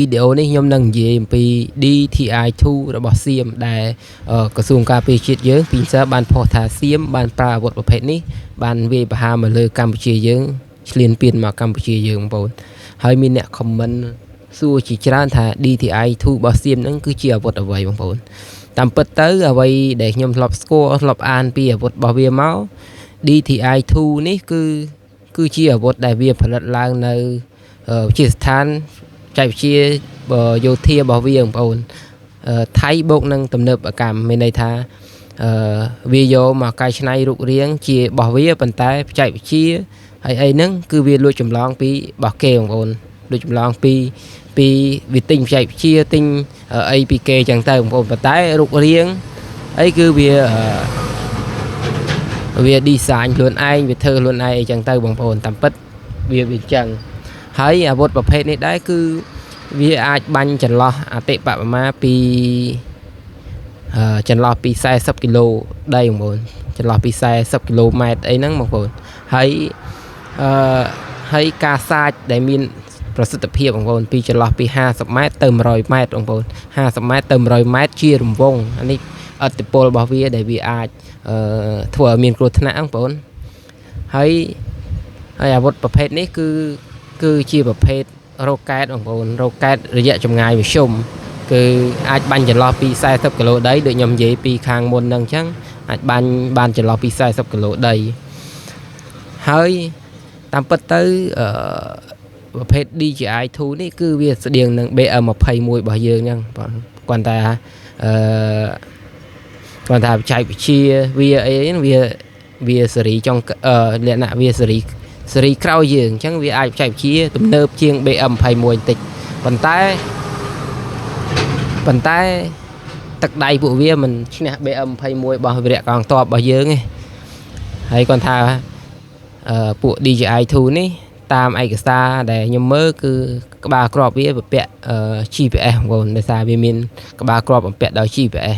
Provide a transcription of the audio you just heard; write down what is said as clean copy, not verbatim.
វីដេអូនេះខ្ញុំនឹងនិយាយអំពី DTI2 របស់សៀមដែលក្រសួងការពារជាតិយើងពីសិនបានផុសថាសៀមបានប្រើអាវុធប្រភេទនេះបានវាយប្រហារមកលើកម្ពុជាយើងឈ្លានពានមកកម្ពុជាយើងបងប្អូនហើយមានអ្នកខមមិនសួរជាច្រើនថា DTI2 របស់សៀមហ្នឹងគឺជាអាវុធអ្វីបងប្អូនតាមពិតទៅអ្វីដែលខ្ញុំធ្លាប់ស្គាល់ធ្លាប់អានពីអាវុធរបស់វាមក DTI2 នេះគឺជាអាវុធដែលវាផលិតឡើងនៅវិទ្យាស្ថានចែកវិទ្យាយោធារបស់វាបងប្អូនថៃបូកនឹងទំនើបកម្មមានន័យថាវាយកមកកែច្នៃរូបរាងជារបស់វាប៉ុន្តែបច្ចេកវិទ្យាហើយអីហ្នឹងគឺវាលួចចម្លងពីរបស់គេបងប្អូនលួចចម្លងពីវាទិញបច្ចេកវិទ្យាទិញអីពីគេចឹងទៅបងប្អូនប៉ុន្តែរូបរាងអីគឺវា design ខ្លួនឯងវាធ្វើខ្លួនឯងអីចឹងទៅបងប្អូនតាមពិតវាអញ្ចឹងហើយអាវុធប្រភេទនេះដែរគឺវាអាចបាញ់ចន្លោះអតិបរមាពីចន្លោះពី40គីឡូដីបងប្អូនចន្លោះពី40គីឡូម៉ែត្រអីហ្នឹងបងប្អូនហើយការសាចដែលមានប្រសិទ្ធភាពបងប្អូនពីចន្លោះពី50ម៉ែត្រទៅ100ម៉ែត្របងប្អូន50ម៉ែត្រទៅ100ម៉ែត្រជារង្វង់អានេះឥទ្ធិពលរបស់វាដែលវាអាចធ្វើឲ្យមានគ្រោះថ្នាក់បងប្អូនហើយអាវុធប្រភេទនេះគឺជាប្រភេទរ៉ុកកែតបងប្អូនរ៉ុកកែតរយៈចម្ងាយមធ្យមគឺអាចបាញ់ចន្លោះពី40គីឡូដីដូចខ្ញុំនិយាយពីខាងមុនហ្នឹងអញ្ចឹងអាចបាញ់បានចន្លោះពី40គីឡូដីហើយតាមពិតទៅប្រភេទ DJI2 នេះគឺវាស្តៀងនឹង BM21 របស់យើងអញ្ចឹងបងគាត់ថាបច្ចេកវិទ្យាវាអីវាសេរីចុងលក្ខណៈវាសេរីក្រោយយើងអញ្ចឹងវាអាចបច្ចេកវិទ្យាទំនើបជាង BM21 បន្តិចប៉ុន្តែទឹកដៃពួកវាមិនឈ្នះ BM21 របស់វីរៈកងទ័ពរបស់យើងទេហើយគាត់ថាពួក DJI2 នេះតាមឯកសារដែលខ្ញុំមើលគឺក្បាលគ្រាប់វាបំពាក់GPS បងប្អូនដោយសារវាមានក្បាលគ្រាប់បំពាក់ដោយ GPS